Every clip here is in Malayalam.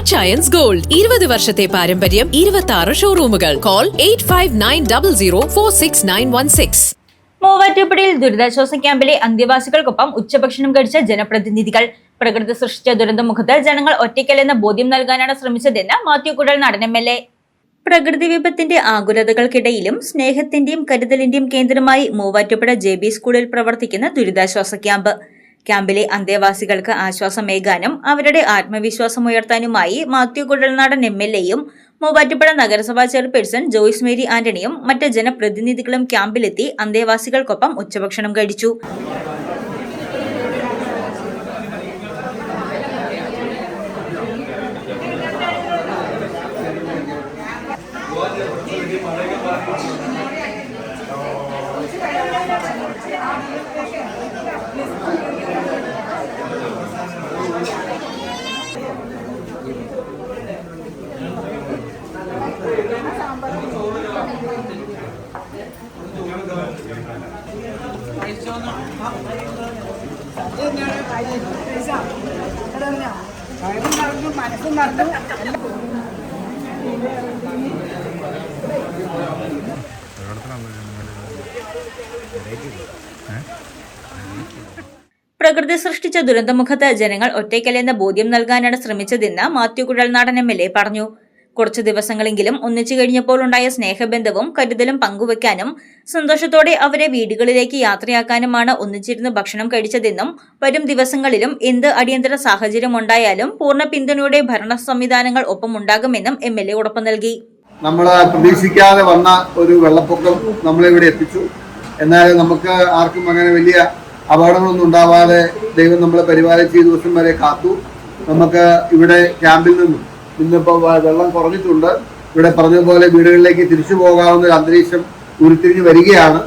അച്ചയൻസ് ഗോൾഡ് 20 വർഷത്തെ പാരമ്പര്യം 26 ഷോറൂമുകൾ. കോൾ 8590046916. മൂവാറ്റുപുഴയിൽ ദുരിതാശ്വാസ ക്യാമ്പിലെ അന്തേവാസികൾക്കൊപ്പം ഉച്ചഭക്ഷണം കഴിച്ച ജനപ്രതിനിധികൾ. പ്രകൃതി സൃഷ്ടിച്ച ദുരന്തമുഖത്ത് ജനങ്ങൾ ഒറ്റയ്ക്കല്ലെന്ന ബോധ്യം നൽകാനാണ് ശ്രമിച്ചതെന്ന് മാത്യു കുഴൽനാടൻ MLA. പ്രകൃതി വിപത്തിന്റെ ആകുലതകൾക്കിടയിലും സ്നേഹത്തിന്റെയും കരുതലിന്റെയും കേന്ദ്രമായി മൂവാറ്റുപുഴ JB സ്കൂളിൽ പ്രവർത്തിക്കുന്ന ദുരിതാശ്വാസ ക്യാമ്പ്. ക്യാമ്പിലെ അന്തേവാസികൾക്ക് ആശ്വാസമേകാനും അവരുടെ ആത്മവിശ്വാസം ഉയർത്താനുമായി മാത്യു കുഴൽനാടൻ MLAയും മൂവാറ്റുപുഴ നഗരസഭാ ചെയർപേഴ്സൺ ജോയ്സ് മേരി ആന്റണിയും മറ്റ് ജനപ്രതിനിധികളും ക്യാമ്പിലെത്തി അന്തേവാസികൾക്കൊപ്പം ഉച്ചഭക്ഷണം കഴിച്ചു. പ്രകൃതി സൃഷ്ടിച്ച ദുരന്തമുഖത്ത് ജനങ്ങൾ ഒറ്റയ്ക്കല്ലെന്ന ബോധ്യം നൽകാനാണ് ശ്രമിച്ചതെന്ന് മാത്യു കുഴൽനാടൻ MLA പറഞ്ഞു. കുറച്ചു ദിവസങ്ങളെങ്കിലും ഒന്നിച്ചു കഴിഞ്ഞപ്പോൾ ഉണ്ടായ സ്നേഹബന്ധവും കരുതലും പങ്കുവയ്ക്കാനും സന്തോഷത്തോടെ അവരെ വീടുകളിലേക്ക് യാത്രയാക്കാനുമാണ് ഒന്നിച്ചിരുന്ന് ഭക്ഷണം കഴിച്ചതെന്നും വരും ദിവസങ്ങളിലും എന്ത് അടിയന്തര സാഹചര്യം ഉണ്ടായാലും പൂർണ്ണ പിന്തുണയോടെ ഭരണ സംവിധാനങ്ങൾ ഒപ്പമുണ്ടാകുമെന്നും MLA ഉറപ്പു നൽകി. നമ്മൾ പ്രതീക്ഷിക്കാതെ വന്ന ഒരു വെള്ളപ്പൊക്കം നമ്മളിവിടെ എത്തിച്ചു. എന്നാൽ നമുക്ക് ആർക്കും അങ്ങനെ വലിയ അപകടങ്ങളൊന്നും ഉണ്ടാവാതെ ദൈവം നമ്മളെ പരിപാലിച്ച് ഈ ദിവസം വരെ കാത്തു. നമുക്ക് ഇവിടെ ക്യാമ്പിൽ നിന്നും ഇന്നിപ്പോൾ വെള്ളം കുറഞ്ഞിട്ടുണ്ട്. ഇവിടെ പറഞ്ഞതുപോലെ വീടുകളിലേക്ക് തിരിച്ചു പോകാവുന്ന ഒരു അന്തരീക്ഷം ഉരുത്തിരിഞ്ഞ് വരികയാണ്.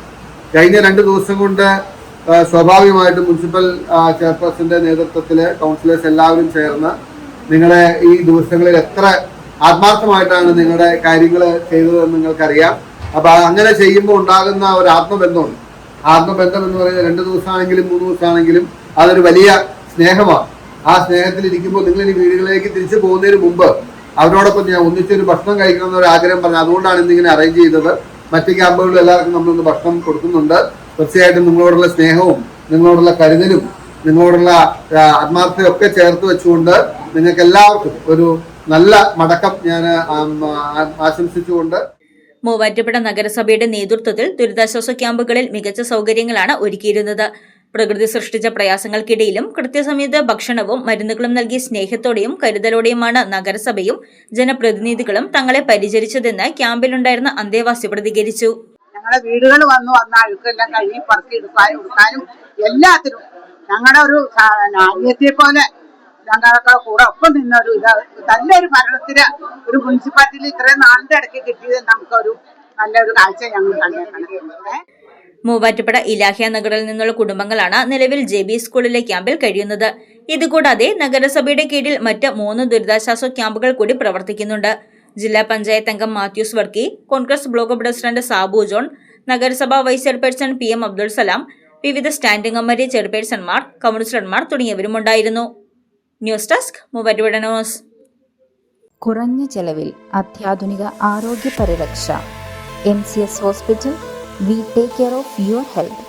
കഴിഞ്ഞ 2 ദിവസം കൊണ്ട് സ്വാഭാവികമായിട്ടും മുനിസിപ്പൽ ചെയർപേഴ്സന്റെ നേതൃത്വത്തിൽ കൗൺസിലേഴ്സ് എല്ലാവരും ചേർന്ന് നിങ്ങളെ ഈ ദിവസങ്ങളിൽ എത്ര ആത്മാർത്ഥമായിട്ടാണ് നിങ്ങളുടെ കാര്യങ്ങൾ ചെയ്തതെന്ന് നിങ്ങൾക്കറിയാം. അപ്പൊ അങ്ങനെ ചെയ്യുമ്പോൾ ഉണ്ടാകുന്ന ഒരു ആത്മബന്ധമുണ്ട്. ആത്മബന്ധം എന്ന് പറയുന്നത് 2 ദിവസമാണെങ്കിലും 3 ദിവസമാണെങ്കിലും അതൊരു വലിയ സ്നേഹമാണ്. ആ സ്നേഹത്തിലിരിക്കുമ്പോൾ നിങ്ങൾ ഇനി വീടുകളിലേക്ക് തിരിച്ചു പോകുന്നതിന് മുമ്പ് അവരോടൊപ്പം ഞാൻ ഒന്നിച്ചൊരു ഭക്ഷണം കഴിക്കണം എന്നൊരു ആഗ്രഹം പറഞ്ഞു. അതുകൊണ്ടാണ് ഇന്നിങ്ങനെ അറേഞ്ച് ചെയ്തത്. മറ്റ് ക്യാമ്പുകളിൽ എല്ലാവർക്കും നമ്മളൊന്ന് ഭക്ഷണം കൊടുക്കുന്നുണ്ട്. തീർച്ചയായിട്ടും നിങ്ങളോടുള്ള സ്നേഹവും നിങ്ങളോടുള്ള കരുതലും നിങ്ങളോടുള്ള ആത്മാർത്ഥതയും ഒക്കെ ചേർത്ത് വെച്ചുകൊണ്ട് നിങ്ങൾക്ക് എല്ലാവർക്കും ഒരു നല്ല മടക്കം ഞാൻ ആശംസിച്ചുകൊണ്ട് മൂവാറ്റുപുഴ നഗരസഭയുടെ നേതൃത്വത്തിൽ ദുരിതാശ്വാസ ക്യാമ്പുകളിൽ മികച്ച സൗകര്യങ്ങളാണ് ഒരുക്കിയിരുന്നത്. പ്രകൃതി സൃഷ്ടിച്ച പ്രയാസങ്ങൾക്കിടയിലും കൃത്യസമയത്ത് ഭക്ഷണവും മരുന്നുകളും നൽകി സ്നേഹത്തോടെയും കരുതലോടെയുമാണ് നഗരസഭയും ജനപ്രതിനിധികളും തങ്ങളെ പരിചരിച്ചതെന്ന് ക്യാമ്പിലുണ്ടായിരുന്ന അന്തേവാസി പ്രതികരിച്ചു. ഞങ്ങളുടെ വീടുകൾ വന്ന അഴുക്കെല്ലാം കഴുകി പറക്കി എടുക്കാനും എല്ലാത്തിനും ഞങ്ങളുടെ ഒരു അനിയത്തിയെ പോലെ ഞങ്ങളൊക്കെ കൂടെ ഒപ്പം നിന്നൊരു നല്ലൊരു ഭരണത്തിന് ഒരു മുനിസിപ്പാലിറ്റിയിൽ ഇത്രയും നാളിന്റെ ഇടയ്ക്ക് കിട്ടിയത് നമുക്കൊരു നല്ലൊരു കാഴ്ച ഞങ്ങൾ കണ്ടേക്കണം. മൂവാറ്റുപുഴ ഇലാഹിയ നഗറിൽ നിന്നുള്ള കുടുംബങ്ങളാണ് നിലവിൽ JB സ്കൂളിലെ ക്യാമ്പിൽ കഴിയുന്നത്. ഇതുകൂടാതെ നഗരസഭയുടെ കീഴിൽ മറ്റ് 3 ദുരിതാശ്വാസ ക്യാമ്പുകൾ കൂടി പ്രവർത്തിക്കുന്നുണ്ട്. ജില്ലാ പഞ്ചായത്ത് അംഗം മാത്യൂസ് വർക്കി, കോൺഗ്രസ് ബ്ലോക്ക് പ്രസിഡന്റ് സാബു ജോൺ, നഗരസഭാ vice chairperson PM Abdul Salam, വിവിധ സ്റ്റാൻഡിംഗ് കമ്മിറ്റി ചെയർപേഴ്സൺമാർ, കൗൺസിലർമാർ തുടങ്ങിയവരുമുണ്ടായിരുന്നു. News desk Muvattupuzha news. കുറഞ്ഞ ചെലവിൽ അത്യാധുനിക ആരോഗ്യ പരിരക്ഷ. MCS hospital. We take care of your health.